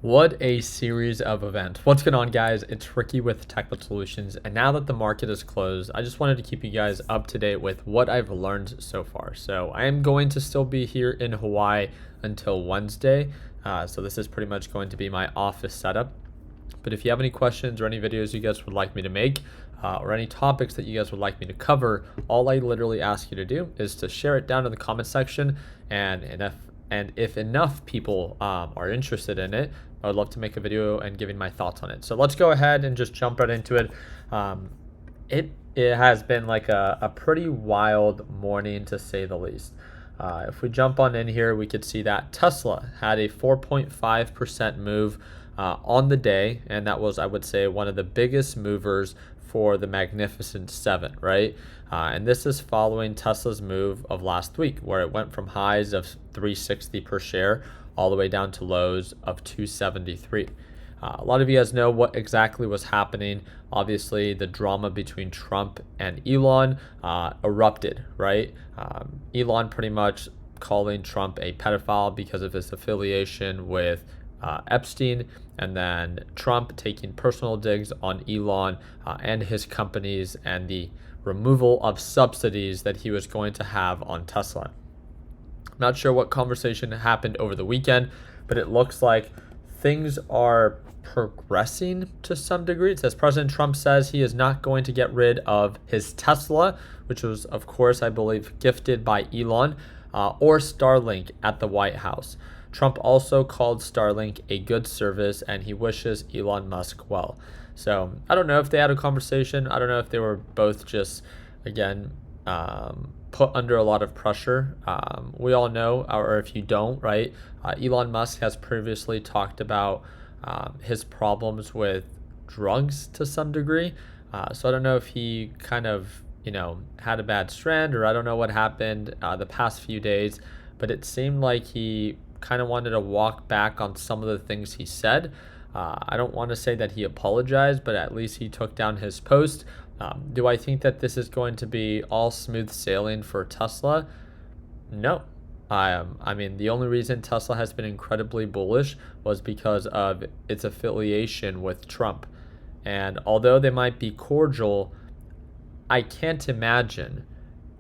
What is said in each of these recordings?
What a series of events. What's going on, guys? It's Ricky with Technical Solutions. And now that the market is closed, I just wanted to keep you guys up to date with what I've learned so far. So I am going to still be here in Hawaii until Wednesday. So this is pretty much going to be my office setup. But if you have any questions or any videos you guys would like me to make, or any topics that you guys would like me to cover, all I literally ask you to do is to share it down in the comment section. And if enough people are interested in it, I would love to make a video and giving my thoughts on it. So let's go ahead and just jump right into it. It has been like a pretty wild morning, to say the least. If we jump on in here, we could see that Tesla had a 4.5% move on the day, and that was, I would say, one of the biggest movers for the Magnificent Seven, right? And this is following Tesla's move of last week, where it went from highs of 360 per share all the way down to lows of 273. A lot of you guys know what exactly was happening. Obviously, the drama between Trump and Elon erupted, right? Elon pretty much calling Trump a pedophile because of his affiliation with Epstein, and then Trump taking personal digs on Elon and his companies and the removal of subsidies that he was going to have on Tesla. Not sure what conversation happened over the weekend, but it looks like things are progressing to some degree. It says President Trump says he is not going to get rid of his Tesla, which was, of course, I believe, gifted by Elon, or Starlink at the White House. Trump also called Starlink a good service, and he wishes Elon Musk well. So I don't know if they had a conversation. I don't know if they were both just, again, put under a lot of pressure. We all know, or if you don't, right? Elon Musk has previously talked about his problems with drugs to some degree. So I don't know if he kind of, had a bad strand, or I don't know what happened the past few days, but it seemed like he kind of wanted to walk back on some of the things he said. I don't want to say that he apologized, but at least he took down his post. Do I think that this is going to be all smooth sailing for Tesla? No. I mean, the only reason Tesla has been incredibly bullish was because of its affiliation with Trump. And although they might be cordial, I can't imagine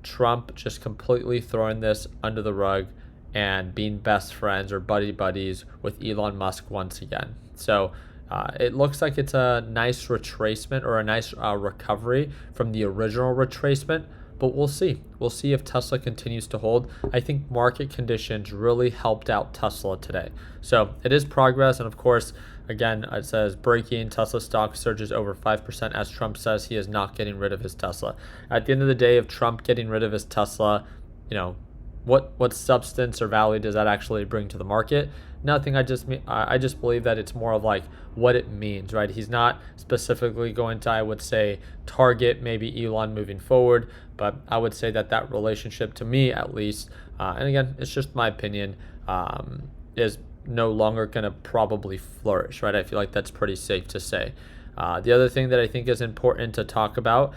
Trump just completely throwing this under the rug and being best friends or buddies with Elon Musk once again. So it looks like it's a nice retracement, or a nice recovery from the original retracement, but we'll see. We'll see if Tesla continues to hold. I think market conditions really helped out Tesla today. So it is progress, and of course, again, it says breaking, Tesla stock surges over 5% as Trump says he is not getting rid of his Tesla. At the end of the day, of Trump getting rid of his Tesla, what substance or value does that actually bring to the market? Nothing. I just believe that it's more of like what it means, right? He's not specifically going to, I would say, target maybe Elon moving forward, but I would say that relationship, to me at least, and again, it's just my opinion, is no longer going to probably flourish, right? I feel like that's pretty safe to say. The other thing that I think is important to talk about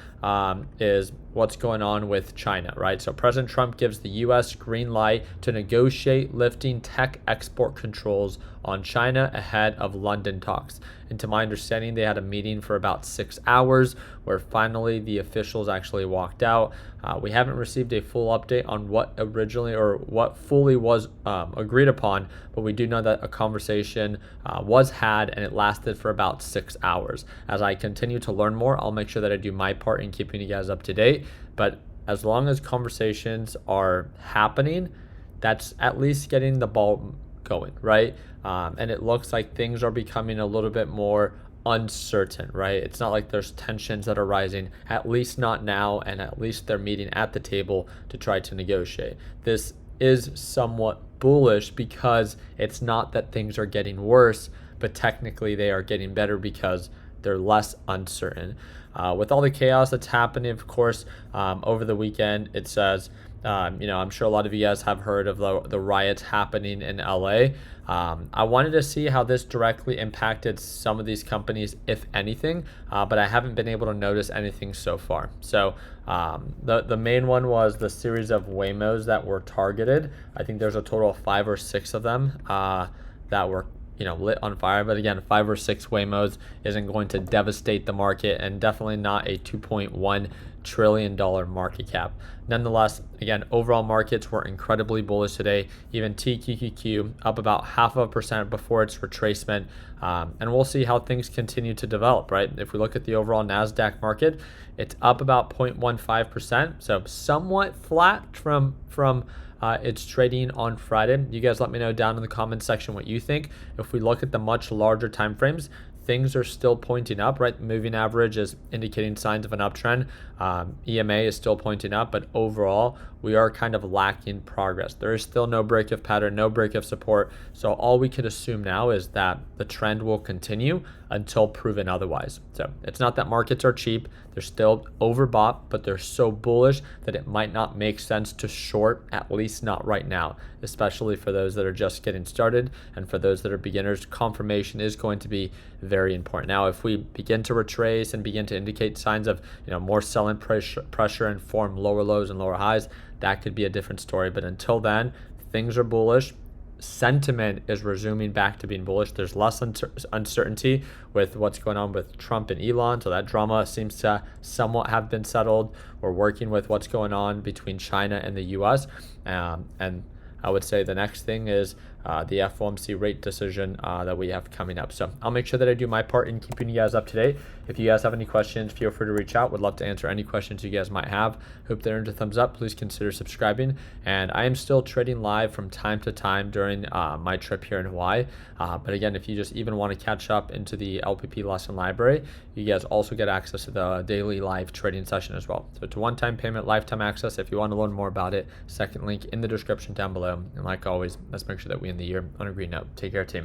is what's going on with China, right? So President Trump gives the U.S. green light to negotiate lifting tech export controls on China ahead of London talks. And to my understanding, they had a meeting for about 6 hours where finally the officials actually walked out. We haven't received a full update on what originally or what fully was agreed upon, but we do know that a conversation was had, and it lasted for about 6 hours. As I continue to learn more, I'll make sure that I do my part in keeping you guys up to date. But as long as conversations are happening, that's at least getting the ball going, right? And it looks like things are becoming a little bit more uncertain, right? It's not like there's tensions that are rising, at least not now, and at least they're meeting at the table to try to negotiate. This is somewhat bullish because it's not that things are getting worse, but technically they are getting better because they're less uncertain. With all the chaos that's happening, of course, over the weekend, it says, I'm sure a lot of you guys have heard of the riots happening in LA. I wanted to see how this directly impacted some of these companies, if anything, but I haven't been able to notice anything so far. So the main one was the series of Waymos that were targeted. I think there's a total of 5 or 6 of them that were lit on fire. But again, 5 or 6 Waymos isn't going to devastate the market, and definitely not a $2.1 trillion market cap. Nonetheless, again, overall markets were incredibly bullish today. Even TQQQ up about 0.5% before its retracement. And we'll see how things continue to develop, right? If we look at the overall NASDAQ market, it's up about 0.15%. So somewhat flat from its trading on Friday. You guys let me know down in the comments section what you think. If we look at the much larger time frames, things are still pointing up, right? Moving average is indicating signs of an uptrend. EMA is still pointing up, but overall, we are kind of lacking progress. There is still no break of pattern, no break of support. So all we could assume now is that the trend will continue until proven otherwise. So it's not that markets are cheap. They're still overbought, but they're so bullish that it might not make sense to short, at least not right now, especially for those that are just getting started. And for those that are beginners, confirmation is going to be very important. Now, if we begin to retrace and begin to indicate signs of more selling pressure and form lower lows and lower highs, that could be a different story. But until then, things are bullish. Sentiment is resuming back to being bullish. There's less uncertainty with what's going on with Trump and Elon, so that drama seems to somewhat have been settled. We're working with what's going on between China and the US, and I would say the next thing is the FOMC rate decision that we have coming up. So I'll make sure that I do my part in keeping you guys up to date. If you guys have any questions, feel free to reach out. Would love to answer any questions you guys might have. Hope they're into thumbs up. Please consider subscribing. And I am still trading live from time to time during my trip here in Hawaii. But again, if you just even want to catch up into the LPP lesson library, you guys also get access to the daily live trading session as well. So it's a one-time payment, lifetime access. If you want to learn more about it, second link in the description down below. And like always, let's make sure that we end the year on a green note. Take care, team.